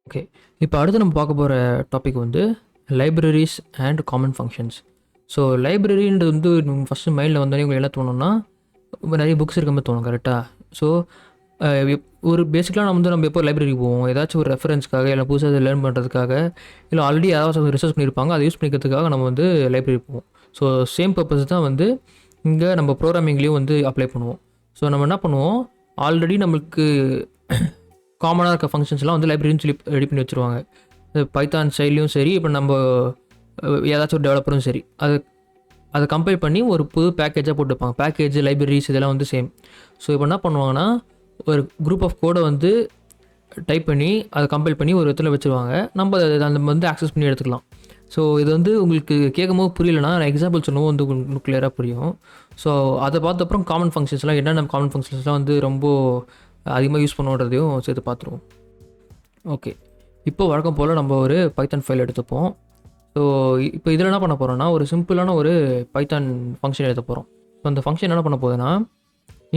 Okay. இப்போ அடுத்து நம்ம பார்க்க போகிற டாபிக் வந்து libraries and common functions. So லைப்ரரின்றது வந்து ஃபஸ்ட்டு மைண்டில் வந்தோடனே உங்களுக்கு என்ன தோணும்னா, நிறைய புக்ஸ் இருக்க மாதிரி தோணும். கரெக்டாக? ஸோ ஒரு பேசிக்கலாக நம்ம எப்போ லைப்ரரி போவோம், ஏதாச்சும் ஒரு ரெஃபரன்ஸ்க்காக, இல்லை புதுசாக அதை லேர்ன் பண்ணுறதுக்காக, இல்லை ஆல்ரெடி யாராவது ரிசர்ச் பண்ணியிருப்பாங்க, அதை யூஸ் பண்ணிக்கிறதுக்காக நம்ம வந்து லைப்ரரி போவோம். ஸோ சேம் பர்பஸ் தான் வந்து இங்கே நம்ம ப்ரோக்ராமிங்லேயும் வந்து அப்ளை பண்ணுவோம். ஸோ நம்ம என்ன பண்ணுவோம், ஆல்ரெடி நம்மளுக்கு காமனாக இருக்க ஃபங்க்ஷன்ஸ்லாம் வந்து லைப்ரரின்னு சொல்லி ரெடி பண்ணி வச்சுருவாங்க. பைத்தான் சைட்லேயும் சரி, இப்போ நம்ம ஏதாச்சும் ஒரு டெவலப்பரும் சரி, அதை கம்பைல் பண்ணி ஒரு புது பேக்கேஜாக போட்டுப்பாங்க. பேக்கேஜ், லைப்ரரிஸ் இதெல்லாம் வந்து சேம். ஸோ இப்போ என்ன பண்ணுவாங்கன்னா, ஒரு குரூப் ஆஃப் கோடை வந்து டைப் பண்ணி அதை கம்பைல் பண்ணி ஒரு இடத்துல வச்சுருவாங்க. நம்ம அதை வந்து ஆக்சஸ் பண்ணி எடுத்துக்கலாம். ஸோ இது வந்து உங்களுக்கு கேட்கும்போது புரியலனா, நான் எக்ஸாம்பிள் சொன்னவும் வந்து உங்களுக்கு கிளியராக புரியும். ஸோ அதை பார்த்த அப்புறம் காமன் ஃபங்க்ஷன்ஸ்லாம் என்னென்ன காமன் ஃபங்க்ஷன்ஸ்லாம் வந்து ரொம்ப அதிகமாக யூஸ் பண்ணுன்றதையும் சேர்த்து பார்த்துருவோம். ஓகே. இப்போ வழக்கம் போல் நம்ம ஒரு பைத்தான் ஃபைல் எடுத்துப்போம். ஸோ இப்போ இதில் என்ன பண்ண போகிறோன்னா, ஒரு சிம்பிளான ஒரு பைத்தான் ஃபங்க்ஷன் எழுத போகிறோம். ஸோ அந்த ஃபங்க்ஷன் என்ன பண்ண போகுதுன்னா,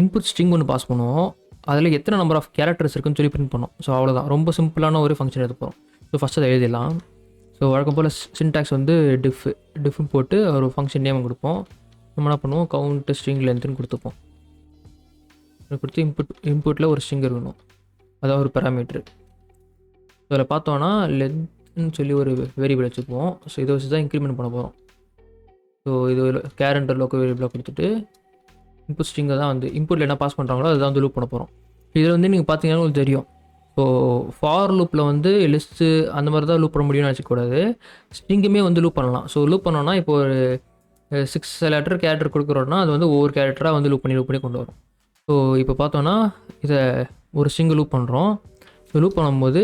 இன்புட் ஸ்ட்ரிங் ஒன்று பாஸ் பண்ணுவோம். அதில் எத்தனை நம்பர் ஆஃப் கேரக்டர்ஸ் இருக்குன்னு சொல்லி பிரிண்ட் பண்ணோம். ஸோ அவ்வளோதான், ரொம்ப சிம்பிளான ஒரு ஃபங்க்ஷன் எழுத போகிறோம். ஸோ ஃபஸ்ட்டு அதை எழுதிடலாம். ஸோ வழக்கம் போல் சின்டாக்ஸ் வந்து டிஃப்னு போட்டு ஒரு ஃபங்க்ஷன் நேம் கொடுப்போம். நம்ம என்ன பண்ணுவோம், கவுண்ட் ஸ்ட்ரிங் லென்த்துன்னு கொடுத்துப்போம். கொடுத்து இன்புட்டில் ஒரு ஸ்ட்ரிங் இருக்கணும், அதாவது ஒரு பேராமீட்ரு. ஸோ அதில் பார்த்தோன்னா லென்த்னு சொல்லி ஒரு வேரியபிள் வச்சுக்குவோம். ஸோ இதை வச்சு தான் இன்க்ரிமெண்ட் பண்ண போகிறோம். ஸோ இது கேரண்ட் லோக்கல் வேரியபிளாக கொடுத்துட்டு இன்புட் ஸ்ட்ரிங்கை தான் வந்து இன்புட்டில் என்ன பாஸ் பண்ணுறாங்களோ அதுதான் வந்து லூப் பண்ண போகிறோம். இதில் வந்து நீங்கள் பார்த்தீங்கன்னா உங்களுக்கு தெரியும். ஸோ ஃபார் லூப்பில் வந்து லிஸ்ட்டு அந்த மாதிரி தான் லூப் பண்ண முடியும்னு நினச்சிக்கூடாது. ஸ்ட்ரிங்குமே வந்து லூப் பண்ணலாம். ஸோ லூப் பண்ணோன்னா இப்போ ஒரு 6 லெட்டர் கேரக்டர் கொடுக்குறோன்னா அது வந்து ஒவ்வொரு கேரக்டராக வந்து லூப் பண்ணி கொண்டு வரும். ஸோ இப்போ பார்த்தோன்னா இதை ஒரு ஸ்ட்ரிங்கு லூப் பண்ணுறோம். ஸோ லூப் பண்ணும்போது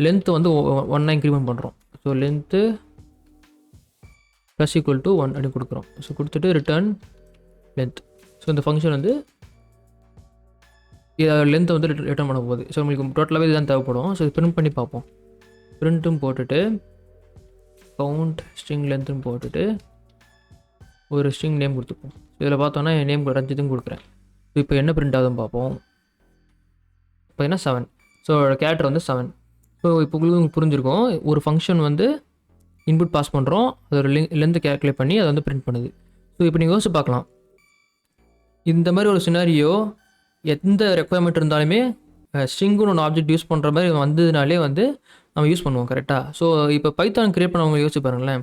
லென்த்து வந்து 1 இன்க்ரிமெண்ட் பண்ணுறோம். ஸோ லென்த்து += 1 அப்படின்னு கொடுக்குறோம். ஸோ கொடுத்துட்டு ரிட்டர்ன் லென்த். ஸோ இந்த ஃபங்க்ஷன் வந்து லென்த்தை வந்து ரிட்டர்ன் பண்ண போகுது. ஸோ உங்களுக்கு டோட்டலாகவே இதுதான் தேவைப்படும். ஸோ இது பிரிண்ட் பண்ணி பார்ப்போம். பிரிண்ட்டும் போட்டுட்டு கவுண்ட் ஸ்ட்ரிங் லென்த்தும் போட்டுட்டு ஒரு ஸ்ட்ரிங் நேம் கொடுத்துப்போம். இதில் பார்த்தோன்னா என் நேம் ரஞ்சித்தும் கொடுக்குறேன். ஸோ இப்போ என்ன பிரிண்ட் ஆகுதுன்னு பார்ப்போம். இப்போ என்ன 7. ஸோ கேரக்டர் வந்து 7. ஸோ இப்போ உங்களுக்கு புரிஞ்சிருக்கும், ஒரு ஃபங்க்ஷன் வந்து இன்புட் பாஸ் பண்ணுறோம், அதோட லென்த்து கேல்குலேட் பண்ணி அதை வந்து பிரிண்ட் பண்ணுது. ஸோ இப்போ நீங்கள் யோசிச்சு பார்க்கலாம், இந்த மாதிரி ஒரு சினாரியோ எந்த ரெக்குவயர்மெண்ட் இருந்தாலுமே ஸ்ட்ரிங்குன்னு ஒன்று ஆப்ஜெக்ட் யூஸ் பண்ணுற மாதிரி வந்ததுனாலே வந்து நம்ம யூஸ் பண்ணுவோம். கரெக்டாக? ஸோ இப்போ பைத்தான் கிரியேட் பண்ணவங்க யோசிச்சு பாருங்களேன்,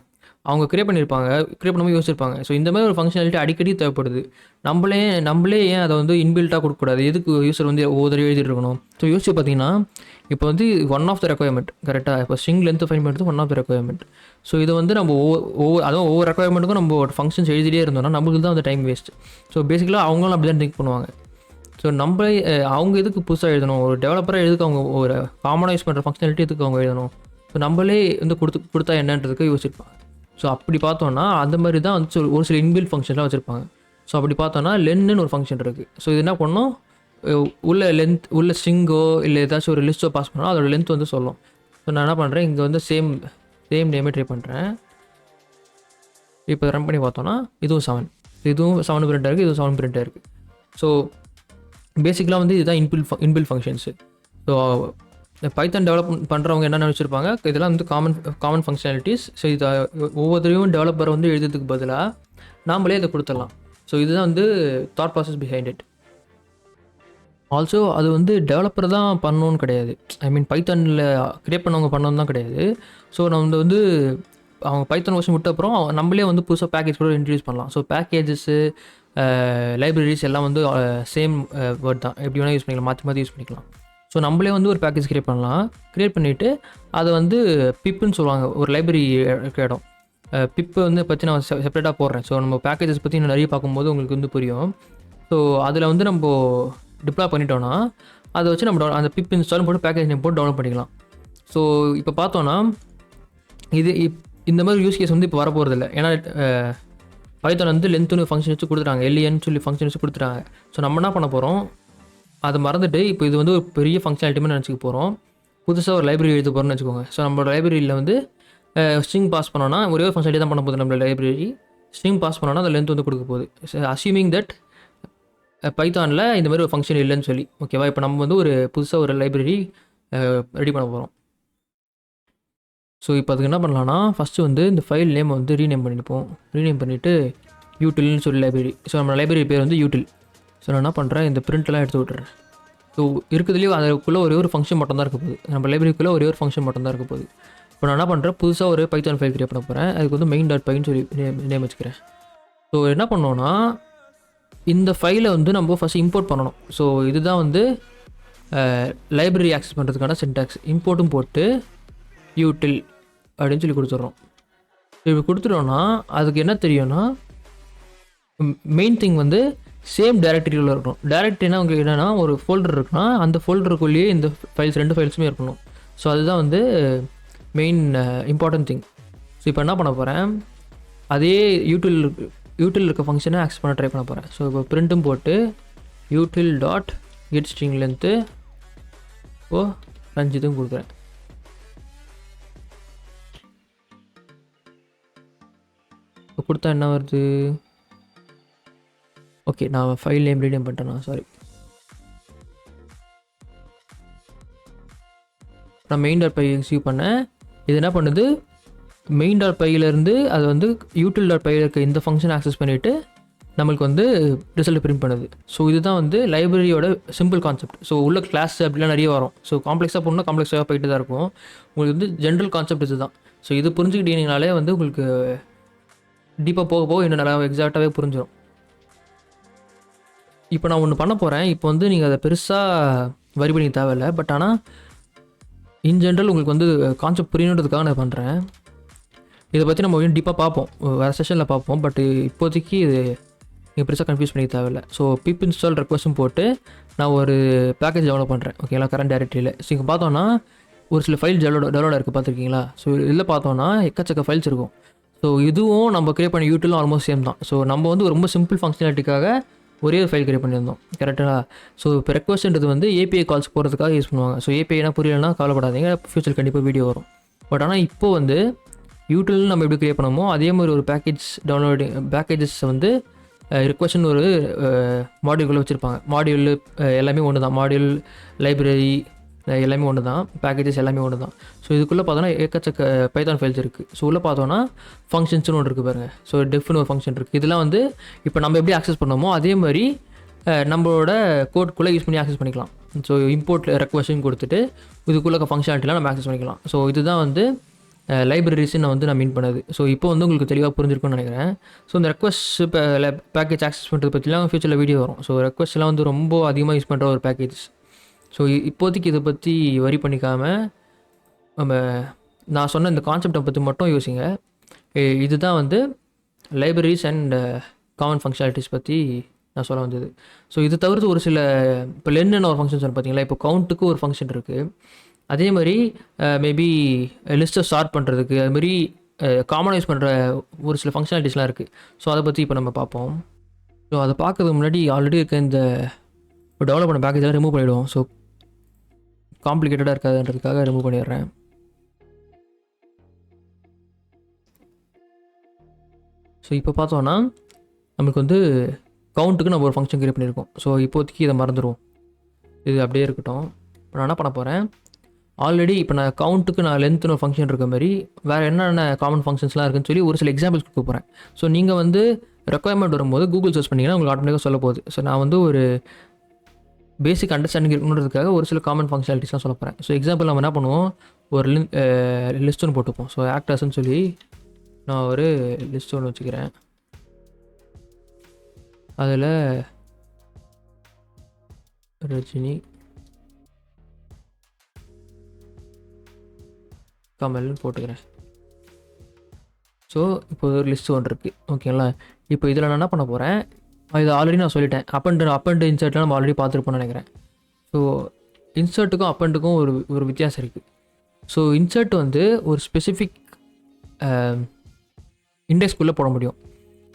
அவங்க கிரியேட் பண்ணும்போது யோசிச்சிருப்பாங்க. ஸோ இந்த மாதிரி ஒரு ஃபங்க்ஷனாலிட்டி அடிக்கடி தேவைப்படுது. நம்மளே ஏன் அதை வந்து இன்பில்ட்டாக கொடுக்கக்கூடாது? எதுக்கு யூஸர் வந்து ஒவ்வொரு தடவை எழுதிட்டு இருக்கணும்? ஸோ யோசிச்சு பார்த்தீங்கன்னா, இப்போ வந்து ஒன் ஆஃப் த ரெக்குவயர்மெண்ட். கரெக்டாக? இப்போ ஸ்ட்ரிங் லென்த் ஃபைன் பண்ணுறது one of the requirement. So இது வந்து நம்ம ஒவ்வொரு ரெக்குவயர்மெண்ட்டுக்கும் நம்ம ஒரு ஃபங்க்ஷன்ஸ் எழுதிட்டே இருந்தோம்னா நம்மளுக்கு தான் அந்த டைம் வேஸ்ட். ஸோ பேசிக்கலாக அவங்களும் அப்படி தான் திங்க் பண்ணுவாங்க. ஸோ அவங்க எதுக்கு புதுசாக எழுதணும்? ஒரு டெவலப்பராக எதுக்கு அவங்க ஒரு காமனாக யூஸ் பண்ணுற ஃபங்க்ஷனாலிட்டி எதுக்கு அவங்க எழுதணும்? ஸோ நம்மளே வந்து கொடுத்தா என்னன்றதுக்கு யோசிச்சிருப்பாங்க. ஸோ அப்படி பார்த்தோன்னா அந்த மாதிரி தான் வந்து ஒரு சில இன்பில்ட் ஃபங்க்ஷன்லாம் வச்சுருப்பாங்க. ஸோ அப்படி பார்த்தோன்னா லென்னு ஒரு ஃபங்க்ஷன் இருக்குது. ஸோ இது என்ன பண்ணணும், உள்ள ஸ்ட்ரிங்கோ இல்லை ஏதாச்சும் ஒரு லிஸ்ட்டோ பாஸ் பண்ணால் அதோட லென்த் வந்து சொல்லும். ஸோ நான் என்ன பண்ணுறேன், இங்கே வந்து சேம் நேமே ட்ரை பண்ணுறேன். இப்போ ரன் பண்ணி பார்த்தோன்னா இதுவும் 7 பிரிண்ட் இருக்குது, இதுவும் 7 பிரிண்ட் இருக்குது. ஸோ பேசிக்கலாக வந்து இதுதான் inbuilt functions. So Python develop பண்ணுறவங்க என்ன நினச்சிருப்பாங்க, இதெல்லாம் வந்து காமன் ஃபங்க்ஷனாலிட்டிஸ். ஸோ இதை ஒவ்வொருத்தரையும் டெவலப்பரை வந்து எழுதுறதுக்கு பதிலாக நாமளே இதை கொடுத்துடலாம். ஸோ இதுதான் வந்து thought process behind it. Also அது வந்து டெவலப்பர் தான் பண்ணணும்னு கிடையாது. ஐ மீன் பைத்தானில் கிரியேட் பண்ணவங்க பண்ணணும் தான் கிடையாது. ஸோ நம்ம வந்து அவங்க பைத்தான் வருஷம் விட்ட அப்புறம் நம்மளே வந்து புதுசாக பேக்கேஜ் கூட இன்ட்ரடியூஸ் பண்ணலாம். ஸோ பேக்கேஜஸ்ஸு, லைப்ரரிஸ் எல்லாம் வந்து சேம் வேர்ட் தான், எப்படி வேணால் யூஸ் பண்ணிக்கலாம், மாற்றி யூஸ் பண்ணிக்கலாம். ஸோ நம்மளே வந்து ஒரு பேக்கேஜ் கிரியேட் பண்ணலாம். கிரியேட் பண்ணிவிட்டு அதை வந்து பிப்புன்னு சொல்லுவாங்க, ஒரு லைப்ரரி இருக்க இடம். பிப்பு வந்து பற்றி நான் செப்பரேட்டாக போடுறேன். ஸோ நம்ம பேக்கேஜஸ் பற்றி இன்னும் நிறைய பார்க்கும்போது உங்களுக்கு வந்து புரியும். ஸோ அதில் வந்து நம்ம டிப்ளாய் பண்ணிட்டோன்னா அதை வச்சு நம்ம அந்த பிப் இன்ஸ்டாலும் போட்டு பேக்கேஜ் நேம் போட்டு டவுன்லோட் பண்ணிக்கலாம். ஸோ இப்போ பார்த்தோன்னா இந்த மாதிரி யூஸ் கேஸ் வந்து இப்போ வரப்போகிறதில்ல. ஏன்னா பைத்தான் வந்து லென்த்துன்னு ஃபங்க்ஷன் வச்சு கொடுத்துட்டாங்க, எல்இஎன்னு சொல்லி ஃபங்க்ஷன் வச்சு கொடுத்துட்டாங்க. ஸோ நம்ம என்ன பண்ண போகிறோம், அதை மறந்துட்டு இப்போ இது வந்து ஒரு பெரிய ஃபங்க்ஷனாலிட்டியுமே நினச்சிக்க போகிறோம். புதுசாக ஒரு லைப்ரரி எழுத போகிறோம்னு வச்சுக்கோங்க. ஸோ நம்மளோட லைப்ரரியில் வந்து ஸ்ட்ரிங் பாஸ் பண்ணோன்னா ஒரே ஒரு ஃபங்க்ஷனாலிட்டி தான் பண்ண போகுது. நம்மளோட லைப்ரரி ஸ்ட்ரிங் பாஸ் பண்ணோன்னா அந்த லென்த் வந்து கொடுக்க போகுது. அஸ்யூமிங் தட் பைத்தானில் இந்த மாதிரி ஒரு ஃபங்க்ஷன் இல்லைன்னு சொல்லி. ஓகேவா? இப்போ நம்ம வந்து ஒரு புதுசாக ஒரு லைப்ரரி ரெடி பண்ண போகிறோம். ஸோ இப்போ அதுக்கு என்ன பண்ணலான்னா ஃபஸ்ட்டு வந்து இந்த ஃபைல் நேம் வந்து ரீநேம் பண்ணிப்போம். ரீநேம் பண்ணிவிட்டு யூட்டில்னு சொல்லி லைப்ரரி. ஸோ நம்ம லைப்ரரி பேர் வந்து யூட்டில். ஸோ நான் என்ன பண்ணுறேன், இந்த பிரிண்ட்லாம் எடுத்து விட்டுறேன். ஸோ இருக்கிறதுலேயும் அதுக்குள்ளே ஒரே ஒரு ஃபங்க்ஷன் மட்டும் தான் இருக்க போகுது. நம்ம லைப்ரரிக்குள்ளே ஒரே ஒரு ஃபங்க்ஷன் மட்டும் தான் இருக்க போகுது. இப்போ நான் என்ன பண்ணுறேன், புதுசாக ஒரு பைத்தான் ஃபைல் கிரியேட் பண்ண போகிறேன். அதுக்கு வந்து main.py சொல்லி நேம் வச்சுக்கிறேன். ஸோ என்ன பண்ணோன்னா, இந்த ஃபைலை வந்து நம்ம ஃபஸ்ட்டு இம்போர்ட் பண்ணணும். ஸோ இதுதான் வந்து லைப்ரரி ஆக்சஸ் பண்ணுறதுக்கான சின்டாக்ஸ். இம்போர்ட்டும் போட்டு யூட்டில் அப்படின்னு சொல்லி கொடுத்துட்றோம். இப்படி கொடுத்துட்டோன்னா அதுக்கு என்ன தெரியும்னா, மெயின் திங் வந்து சேம் டைரக்டரியில் இருக்கணும். டைரக்டரினா உங்களுக்கு என்னென்னா, ஒரு ஃபோல்டர் இருக்குன்னா அந்த ஃபோல்டருக்குள்ளேயே இந்த ஃபைல்ஸ் 2 ஃபைல்ஸுமே இருக்கணும். ஸோ அதுதான் வந்து மெயின் இம்பார்ட்டன்ட் திங். ஸோ இப்போ என்ன பண்ண போகிறேன், அதே யூட்டில் இருக்க ஃபங்க்ஷனை ஆக்சஸ் பண்ண ட்ரை பண்ண போகிறேன். ஸோ இப்போ பிரிண்ட்டும் போட்டு util dot get string length ரஞ்சித்தும் கொடுக்குறேன். இப்போ கொடுத்தா என்ன வருது, ஓகே நான் ஃபைல் நேம் ரீநேம் பண்ணிட்டேன்னா, சாரி. நான் main.py எக்ஸிக்யூட் பண்ணேன். இது என்ன பண்ணுது, main.pyலேருந்து அது வந்து util.py இருக்க இந்த ஃபங்க்ஷன் ஆக்சஸ் பண்ணிவிட்டு நம்மளுக்கு வந்து ரிசல்ட் பிரிண்ட் பண்ணுது. ஸோ இதுதான் வந்து லைப்ரரியோட சிம்பிள் கான்செப்ட். ஸோ உள்ள கிளாஸ் அப்படிலாம் நிறைய வரும். ஸோ காம்ப்ளெக்ஸாக போகணுன்னா காம்ப்ளெக்ஸாக போயிட்டு தான் இருக்கும். உங்களுக்கு வந்து ஜென்ரல் கான்செப்ட் இது தான். ஸோ இது புரிஞ்சுக்கிட்டீங்கனாலே வந்து உங்களுக்கு டீப்பாக போக போக இன்னும் நல்லா எக்ஸாக்டாகவே புரிஞ்சிடும். இப்போ நான் ஒன்று பண்ண போகிறேன். இப்போ வந்து நீங்கள் அதை பெருசாக வரி பண்ணி தேவையில்லை. பட் ஆனால் இன் ஜென்ரல் உங்களுக்கு வந்து கான்செப்ட் புரியணுன்றதுக்காக நான் பண்ணுறேன். இதை பற்றி நம்ம இன்னும் டீப்பாக பார்ப்போம், வேறு செஷனில் பார்ப்போம். பட் இப்போதைக்கு இது நீங்கள் பெருசாக கன்ஃபியூஸ் பண்ணி தேவையில்லை. ஸோ pip install ரெக்வஸ்ட்டும் போட்டு நான் ஒரு பேக்கேஜ் டெவலப் பண்ணுறேன். ஓகேங்களா, கரண்ட் டைரக்டரியில். ஸோ இங்கே பார்த்தோன்னா ஒரு சில ஃபைல் டெவலோட் இருக்குது, பார்த்துருக்கீங்களா? ஸோ இதில் பார்த்தோன்னா எக்கச்சக்க ஃபைல்ஸ் இருக்கும். ஸோ இதுவும் நம்ம கிரியேட் பண்ண யூட்டிலும் ஆல்மோஸ்ட் சேம் தான். ஸோ நம்ம வந்து ரொம்ப சிம்பிள் ஃபங்க்ஷனாலிட்டிக்காக ஒரே ஒரு ஃபைல் கிரியேட் பண்ணியிருந்தோம், கரெக்டாக? ஸோ இப்போ ரெக்வஸ்ட்ன்றது வந்து ஏபிஐ கால்ஸ் போகிறதுக்காக யூஸ் பண்ணுவாங்க. ஸோ ஏபிஐனா புரியலைன்னா கவலைப்படாதீங்க, ஃபியூச்சர் கண்டிப்பாக வீடியோ வரும். பட் ஆனால் இப்போ வந்து யூட்டில் நம்ம எப்படி கிரியேட் பண்ணுமோ அதே மாதிரி ஒரு பேக்கேஜஸ் வந்து ரெக்வஸ்ட்னு ஒரு மாடியூல்குள்ளே வச்சுருப்பாங்க. மாடியூல் எல்லாமே ஒன்று தான். மாடியூல், லைப்ரரி எல்லாமே ஒன்று தான். பேக்கேஜஸ் எல்லாமே ஒன்று தான். ஸோ இதுக்குள்ளே பார்த்தோன்னா ஏக்கச்சக்க பைத்தான் ஃபைல்ஸ் இருக்குது. ஸோ உள்ளே பார்த்தோன்னா ஃபங்க்ஷன்ஸ்னு ஒன்று இருக்குது பாருங்கள். ஸோ டெஃப்னு ஒரு ஃபங்க்ஷன் இருக்குது. இதெல்லாம் வந்து இப்போ நம்ம எப்படி ஆக்சஸ் பண்ணோமோ அதே மாதிரி நம்மளோட கோட்குள்ளே யூஸ் பண்ணி ஆக்சஸ் பண்ணிக்கலாம். ஸோ இம்போர்ட் ரெக்வஸ்ட்னு கொடுத்துட்டு இதுக்குள்ளே ஃபங்க்ஷனாலிட்டிலாம் நம்ம ஆக்சஸ் பண்ணிக்கலாம். ஸோ இதுதான் வந்து லைப்ரரிஸ்ன்னு நான் மீன் பண்ணது. ஸோ இப்போ வந்து உங்களுக்கு தெளிவாக புரிஞ்சிருக்கும்னு நினைக்கிறேன். ஸோ இந்த ரெக்வஸ்ட் இப்போ பேக்கேஜ் ஆக்சஸ் பண்ணுறது பற்றிலாம் ஃபியூச்சரில் வீடியோ வரும். ஸோ ரெக்வஸ்ட்லாம் வந்து ரொம்ப அதிகமாக யூஸ் பண்ணுற ஒரு பேக்கேஜ். ஸோ இப்போதைக்கு இதை பற்றி வரி பண்ணிக்காமல் நம்ம நான் சொன்ன இந்த கான்செப்டை பற்றி மட்டும் யோசிங்க. இதுதான் வந்து லைப்ரரிஸ் அண்ட் காமன் ஃபங்க்ஷனாலிட்டிஸ் பற்றி நான் சொல்ல வந்தது. ஸோ இது தவிர்த்து ஒரு சில இப்போ லென்னு ஒரு ஃபங்க்ஷன் சொன்ன பார்த்தீங்களா, இப்போ கவுண்ட்டுக்கு ஒரு ஃபங்க்ஷன் இருக்குது. அதே மாதிரி மேபி லிஸ்ட்டை ஸ்டார்ட் பண்ணுறதுக்கு அதுமாதிரி காமனாக யூஸ் பண்ணுற ஒரு சில ஃபங்க்ஷனாலிட்டிஸ்லாம் இருக்குது. ஸோ அதை பற்றி இப்போ நம்ம பார்ப்போம். ஸோ அதை பார்க்கறதுக்கு முன்னாடி ஆல்ரெடி இருக்க இந்த டெவலப் பண்ண பேக்கேஜெல்லாம் ரிமூவ் பண்ணிவிடுவோம். ஸோ காம்ப்ளிகேட்டடாக இருக்காதுன்றதுக்காக ரிமூவ் பண்ணிடுறேன். ஸோ இப்போ பார்த்தோன்னா நமக்கு வந்து கவுண்ட்டுக்கு நம்ம ஒரு ஃபங்க்ஷன் கிரியேட் பண்ணியிருக்கோம். ஸோ இப்போதைக்கு இதை மறந்துடுவோம், இது அப்படியே இருக்கட்டும். நான் என்ன பண்ண போகிறேன், ஆல்ரெடி இப்போ நான் கவுண்ட்டுக்கு நான் லென்த்துன்னு ஒரு ஃபங்க்ஷன் இருக்க மாதிரி வேறு என்னென்ன காமன் ஃபங்க்ஷன்ஸ்லாம் இருக்குன்னு சொல்லி ஒரு சில எக்ஸாம்பிள்ஸ் கொடுக்க போகிறேன். ஸோ நீங்கள் வந்து ரெக்குவயர்மெண்ட் வரும்போது கூகுள் சர்ச் பண்ணிங்கன்னா உங்களுக்கு ஆட்டோமேட்டிக்காக சொல்ல போகுது. ஸோ நான் வந்து ஒரு பேசிக் அண்டர்ஸ்டாண்டிங் இருக்கணுன்றதுக்காக ஒரு சில காமன் ஃபங்க்ஷனாலிட்டிஸ்லாம் சொல்ல போகிறேன். ஸோ எக்ஸாம்பிள் நம்ம என்ன பண்ணுவோம், ஒரு லிஸ்ட் ஒன்று போட்டுப்போம். ஸோ ஆக்டர்ஸ்ன்னு சொல்லி நான் ஒரு லிஸ்ட் ஒன்று வச்சுக்கிறேன். அதில் ரஜினி, கமல்னு போட்டுக்கிறேன். ஸோ இப்போ ஒரு லிஸ்ட் ஒன்று இருக்குது, ஓகேங்களா? இப்போ இதில் நான் என்ன பண்ண போகிறேன், இது ஆல்ரெடி நான் சொல்லிட்டேன். அப்பண்ட் இன்சர்ட்லாம் நம்ம ஆல்ரெடி பார்த்துருப்போம்னு நினைக்கிறேன். ஸோ இன்சர்ட்டுக்கும் அப்பண்ட்டுக்கும் ஒரு வித்தியாசம் இருக்குது. ஸோ இன்சர்ட் வந்து ஒரு ஸ்பெசிஃபிக் இண்டெக்ஸ்குள்ளே போட முடியும்.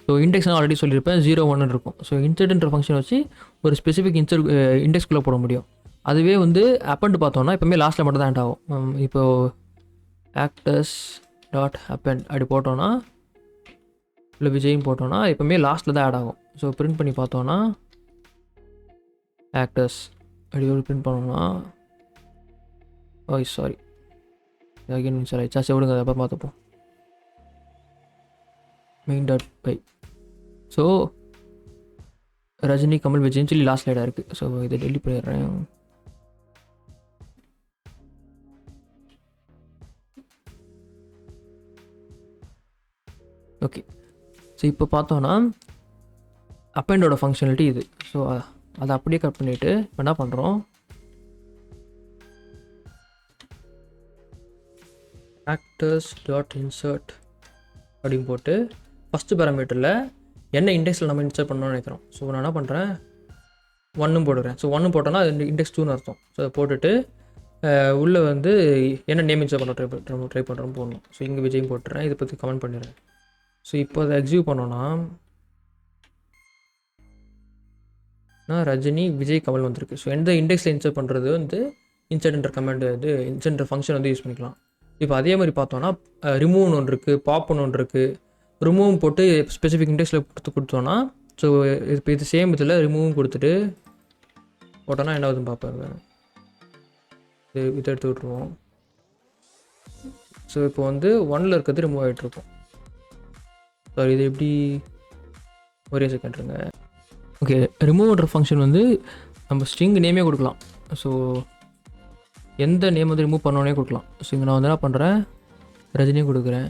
ஸோ இண்டெக்ஸ் நான் ஆல்ரெடி சொல்லியிருப்பேன், 0, 1 இருக்கும். ஸோ இன்சர்ட்ன்ற ஃபங்க்ஷன் வச்சு ஒரு ஸ்பெசிஃபிக் இண்டெக்ஸ்குள்ளே போட முடியும். அதுவே வந்து அப்பண்ட் பார்த்தோன்னா எப்போவுமே லாஸ்ட்டில் மட்டும் தான் ஆட் ஆகும். இப்போது ஆக்டர்ஸ் டாட் அப்பண்ட் அப்படி போட்டோன்னா, இல்லை விஜயும் போட்டோன்னா எப்போவுமே லாஸ்ட்டில் தான் ஆட் ஆகும். ஸோ பிரிண்ட் பண்ணி பார்த்தோன்னா ஆக்டர்ஸ் அப்படி ஒரு பிரிண்ட் பண்ணோன்னா, சாரி அகைன் இன்ஸ்டால் ஆயிடுச்சா? சரி விடுங்க, அதை அப்புறம் பார்த்துப்போம். main.py. ஸோ ரஜினி கமல் விஜய்னு சொல்லி லாஸ்ட் லைடாக இருக்குது. ஸோ இதை டெலிட் பண்ணிடுறேன். ஓகே, ஸோ இப்போ பார்த்தோன்னா அப்பெண்டோட ஃபங்க்ஷனாலிட்டி இது. ஸோ அதை அப்படியே கட் பண்ணிவிட்டு இப்போ என்ன பண்ணுறோம், actors.insert அப்படின்னு போட்டு ஃபஸ்ட்டு பேராமீட்டரில் என்ன இண்டெக்ஸில் நம்ம இன்சர்ட் பண்ணணும்னு நினைக்கிறோம். ஸோ நான் என்ன பண்ணுறேன், 1 போடுறேன். ஸோ 1 போட்டோன்னா அது இண்டெக்ஸ் 2ன்னு அர்த்தம். ஸோ அதை போட்டுட்டு உள்ளே வந்து என்ன நேம் இன்சர்ட் பண்ண ட்ரை பண்ணுறோம் போடணும். ஸோ இங்கே விஜயும் போட்டுறேன். இதை பற்றி கமெண்ட் பண்ணிடுறேன். ஸோ இப்போ அதை எக்ஸிக்யூட் பண்ணோன்னா ரஜினி விஜய் கமல் வந்திருக்கு. ஸோ எந்த இண்டெக்ஸில் இன்சர்ட் பண்ணுறது வந்து இன்சர்ட்ன்ற கமெண்ட் வந்து இன்சர்ட்ன்ற ஃபங்க்ஷன் வந்து யூஸ் பண்ணிக்கலாம். இப்போ அதே மாதிரி பார்த்தோன்னா ரிமூவ்னு ஒன்று இருக்குது, பாப்னு ஒன்று இருக்குது. ரிமூவ் போட்டு ஸ்பெசிஃபிக் இண்டெக்ஸில் கொடுத்தோன்னா ஸோ இப்போ இது சேம் இதில் ரிமூவும் கொடுத்துட்டு போட்டோன்னா என்ன ஆகுதுன்னு பார்ப்பாங்க. இதை எடுத்து விட்ருவோம். ஸோ இப்போ வந்து 1ல் இருக்கிறது ரிமூவ் ஆகிட்ருக்கும். ஸோ இது எப்படி, ஒரே செகண்ட்ருங்க. ஓகே, ரிமூவ்ன்ற ஃபங்க்ஷன் வந்து நம்ம ஸ்ட்ரிங் நேமே கொடுக்கலாம். ஸோ எந்த நேம் வந்து ரிமூவ் பண்ணோன்னே கொடுக்கலாம். ஸோ இங்கே நான் வந்து என்ன பண்ணுறேன், ரஜினியும் கொடுக்குறேன்.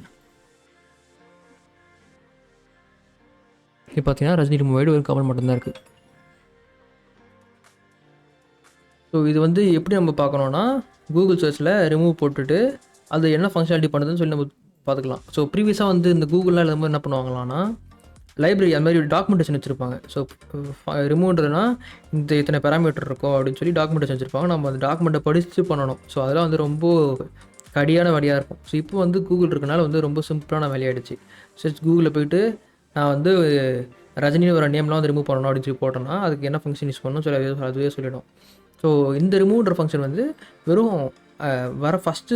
இப்போ பார்த்தீங்கன்னா ரஜினி ரிமூவ் ஆகிடு, ஒரு கமல் மட்டும்தான் இருக்குது. ஸோ இது வந்து எப்படி நம்ம பார்க்கணுன்னா, கூகுள் சர்ச்சில் ரிமூவ் போட்டுட்டு அது என்ன ஃபங்க்ஷனாலிட்டி பண்ணுதுன்னு சொல்லி நம்ம பார்த்துக்கலாம். ஸோ ப்ரீவியஸாக வந்து இந்த கூகுளில் எல்லாமே என்ன பண்ணுவாங்களான்னா, லைப்ரரி அது மாதிரி டாக்குமெண்டேஷன் வச்சுருப்பாங்க. ஸோ ரிமூவ்ன்றதுனா இந்த இத்தனை பேராமீட்டர் இருக்கும் அப்படின்னு சொல்லி டாக்குமெண்டேஷன் வச்சுருப்பாங்க. நம்ம அந்த டாக்குமெண்ட்டை படித்து பண்ணணும். ஸோ அதெல்லாம் வந்து ரொம்ப கடியான வழியாக இருக்கும். ஸோ இப்போ வந்து கூகுள் இருக்கனால வந்து ரொம்ப சிம்பிளான வேலையாகிடுச்சு. சர்ச் கூகுளில் போய்ட்டு நான் வந்து ரஜினின்னு ஒரு நேம்லாம் வந்து ரிமூவ் பண்ணணும் அப்படின்னு சொல்லி போட்டோன்னா அதுக்கு என்ன ஃபங்க்ஷன் யூஸ் பண்ணணும் சொல்லி அதுவே சொல்லிடும். ஸோ இந்த ரிமூவ்ன்ற ஃபங்க்ஷன் வந்து வெறும் வர ஃபஸ்ட்டு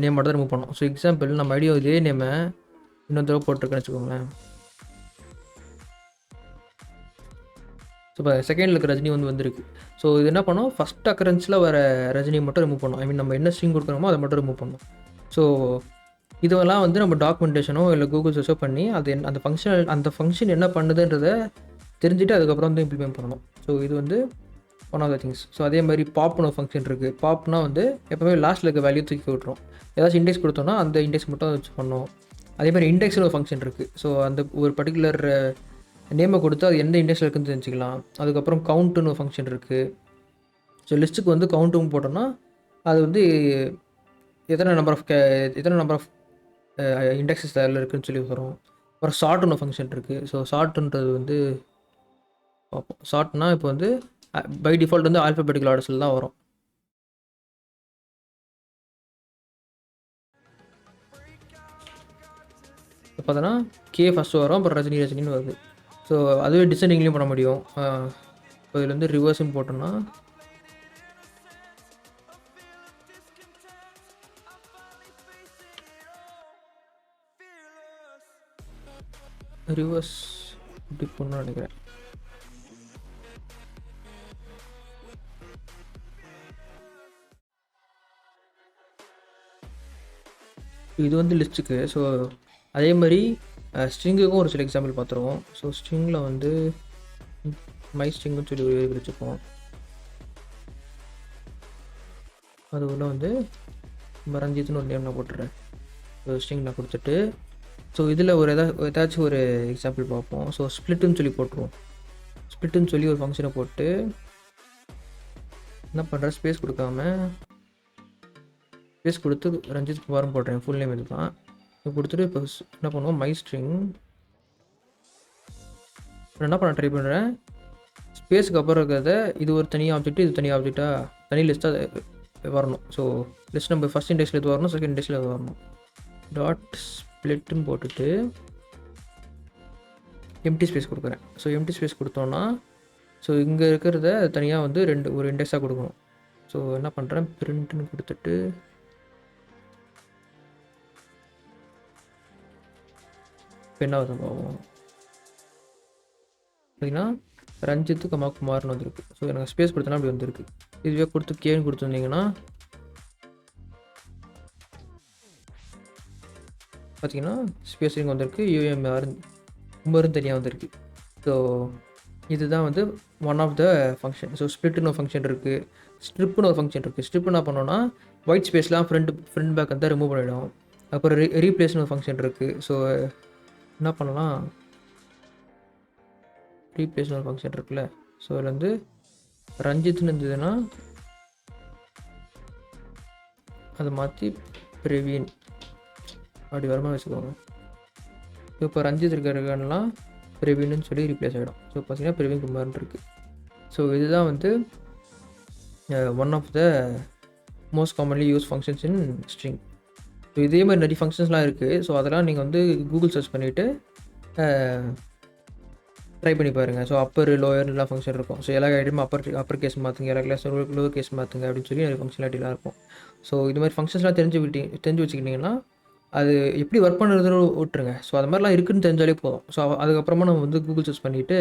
நேம் மட்டும் தான் ரிமூவ் பண்ணணும். ஸோ எக்ஸாம்பிள் நம்ம ஐடியா இதே நேமை இன்னொரு தடவை போட்டிருக்கேன்னு வச்சுக்கோங்களேன். ஸோ இப்போ செகண்டில் இருக்க ரஜினி வந்து வந்திருக்கு. ஸோ இது என்ன பண்ணோம், ஃபஸ்ட் அக்கரன்ஸில் வர ரஜினி மட்டும் ரிமூவ் பண்ணோம். ஐ மீன் நம்ம என்ன ஸ்ட்ரிங் கொடுக்குறோமோ அதை மட்டும் ரிமூவ் பண்ணோம். ஸோ இதெல்லாம் வந்து நம்ம டாக்குமெண்டேஷனோ இல்லை கூகுள் சர்ச்சோ பண்ணி அது அந்த ஃபங்க்ஷன் என்ன பண்ணுதுன்றதை தெரிஞ்சுட்டு அதுக்கப்புறம் வந்து இம்ப்ளிமெண்ட் பண்ணணும். ஸோ இது வந்து one of the things. So அதே மாதிரி பாப்னு ஃபங்க்ஷன் இருக்குது. பாப்னா வந்து எப்போவுமே லாஸ்ட்டில் இருக்க வேல்யூ தூக்கி விட்டுரும். ஏதாச்சும் இண்டெக்ஸ் கொடுத்தோன்னா அந்த இண்டெக்ஸ் மட்டும் வச்சு பண்ணோம். அதே மாதிரி இண்டெக்ஸ்னு ஒரு ஃபங்க்ஷன் இருக்குது. ஸோ அந்த ஒரு பர்டிகுலர் நேமை கொடுத்து அது எந்த இண்டெக்ஸில் இருக்குன்னு தெரிஞ்சுக்கலாம். அதுக்கப்புறம் கவுண்ட்டுன்னு ஒரு ஃபங்க்ஷன் இருக்குது. ஸோ லிஸ்ட்டுக்கு வந்து கவுண்ட்டும் போட்டோன்னா அது வந்து எத்தனை நம்பர் ஆஃப் இண்டெக்ஸஸ் அதில் இருக்குதுன்னு சொல்லி வரும். அப்புறம் ஷார்ட்னு ஒரு ஃபங்க்ஷன் இருக்குது. ஸோ ஷார்ட்ன்றது வந்து பார்ப்போம். ஷார்ட்னா இப்போ வந்து பை டிஃபால்ட் வந்து ஆல்ஃபபெட்டிக்கல் ஆர்டர்ஸில் தான் வரும். இப்போ பார்த்தோன்னா கே ஃபஸ்ட்டு வரும், அப்புறம் ரஜினின்னு வருது. ஸோ அதுவே டிசைனிங்லேயும் பண்ண முடியும். இப்போ இதில் வந்து ரிவர்ஸ்ன்னு போட்டோன்னா ரிவர்ஸ் இப்படி பண்ணணும்னு நினைக்கிறேன். இது வந்து லிஸ்ட்டுக்கு. ஸோ அதே மாதிரி ஸ்ட்ரிங்குக்கும் ஒரு சில எக்ஸாம்பிள் பார்த்துருவோம். ஸோ ஸ்ட்ரிங்கில் வந்து மை ஸ்ட்ரிங்குன்னு சொல்லி வச்சுப்போம். அது உள்ள வந்து ரஞ்சித்னு ஒரு நேம் நான் போட்டுறேன். ஸோ ஸ்ட்ரிங் நான் கொடுத்துட்டு ஸோ இதில் ஒரு ஏதாச்சும் ஒரு எக்ஸாம்பிள் பார்ப்போம். ஸோ ஸ்ப்ளிட்டுன்னு சொல்லி போட்டுருவோம். ஸ்ப்ளிட்டுன்னு சொல்லி ஒரு ஃபங்க்ஷனை போட்டு என்ன பண்ணுறேன், ஸ்பேஸ் கொடுக்காம ஸ்பேஸ் கொடுத்து ரஞ்சித் குமார்னு போடுறேன். ஃபுல் நேம் இதுதான். இப்போ கொடுத்துட்டு இப்போ என்ன பண்ணுவோம், மை ஸ்ட்ரிங் என்ன பண்ண ட்ரை பண்ணுறேன். ஸ்பேஸுக்கு அப்புறம் இருக்கிறத இது ஒரு தனி ஆப்ஜெக்ட், இது தனி ஆப்ஜெக்டாக தனி லிஸ்ட்டாக வரணும். ஸோ லிஸ்ட் நம்ம ஃபஸ்ட் இண்டெக்ஸில் இது வரணும், செகண்ட் இண்டெக்ஸில் இது வரணும். டாட் ஸ்ப்ளிட்டுன்னு போட்டுட்டு எம்டி ஸ்பேஸ் கொடுக்குறேன். ஸோ எம்டி ஸ்பேஸ் கொடுத்தோன்னா ஸோ இங்கே இருக்கிறத தனியாக வந்து ஒரு இண்டெக்ஸாக கொடுக்கணும். ஸோ என்ன பண்ணுறேன், பிரிண்ட்டுன்னு கொடுத்துட்டு இப்போ என்ன வருது பார்ப்போம். பார்த்தீங்கன்னா ரஞ்சித்து குமார்னு வந்திருக்கு. ஸோ எனக்கு ஸ்பேஸ் கொடுத்தனா அப்படி வந்திருக்கு. இதுவே கொடுத்து கேன்னு கொடுத்துருந்தீங்கன்னா பார்த்தீங்கன்னா ஸ்பேஸிங் வந்திருக்கு, யூஎம்ஆர் உமரும் தனியாக வந்திருக்கு. ஸோ இதுதான் வந்து one of the function. So ஸ்ப்ளிட்னு ஒரு ஃபங்க்ஷன் இருக்குது, ஸ்ட்ரிப்னு ஒரு ஃபங்க்ஷன் இருக்குது. ஸ்ட்ரிப் என்ன பண்ணோன்னா ஒயிட் ஸ்பேஸ்லாம் ஃப்ரண்ட் பேக் வந்து ரிமூவ் பண்ணிவிடும். அப்புறம் ரீப்ளேஸ்னு ஒரு ஃபங்க்ஷன் இருக்குது. ஸோ என்ன பண்ணலாம், ரீப்ளேஸ்னு ஒரு ஃபங்க்ஷன் இருக்குல்ல, ஸோ அதில் வந்து ரஞ்சித்னு இருந்ததுன்னா அதை மாற்றி பிரவீன் அப்படி வரமா வச்சுக்கோங்க. இப்போ ரஞ்சித் இருக்கிறலாம் பிரவீன்னு சொல்லி ரீப்ளேஸ் ஆகிடும். ஸோ பார்த்தீங்கன்னா பிரவீன் குமார்னு இருக்குது. ஸோ இதுதான் வந்து one of the most commonly use functions in string. So இதே மாதிரி நிறைய ஃபங்க்ஷன்ஸ்லாம் இருக்குது. ஸோ அதெல்லாம் நீங்கள் வந்து கூகுள் சர்ச் பண்ணிவிட்டு ட்ரை பண்ணி பாருங்கள். ஸோ அப்பர் லோயர்லாம் ஃபங்க்ஷன் இருக்கும். ஸோ எல்லா ஐட்டமும் அப்பர் கேஸ் மாற்றுங்க, எல்லா கிளாஸ் லோவர் கேஸ் மாற்றுங்க அப்படின்னு சொல்லி நிறைய ஃபங்க்ஷனாலிட்டிலாம் இருக்கும். ஸோ இது மாதிரி ஃபங்க்ஷன்ஸ்லாம் தெரிஞ்சு வச்சுக்கிட்டிங்கன்னா அது எப்படி ஒர்க் பண்ணுறதுன்னு விட்டுருங்க. ஸோ அது மாதிரிலாம் இருக்குதுன்னு தெரிஞ்சாலே போதும். ஸோ அதுக்கப்புறமா நம்ம வந்து கூகுள் சர்ச் பண்ணிவிட்டு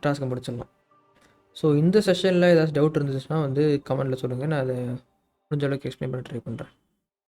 டாஸ்க்கை முடிச்சிடலாம். ஸோ இந்த செஷனில் ஏதாச்சும் டவுட் இருந்துச்சுன்னா வந்து கமெண்ட்டில் சொல்லுங்கள். நான் அதை முடிஞ்ச அளவுக்கு எக்ஸ்பிளைன் பண்ண ட்ரை பண்ணுறேன்.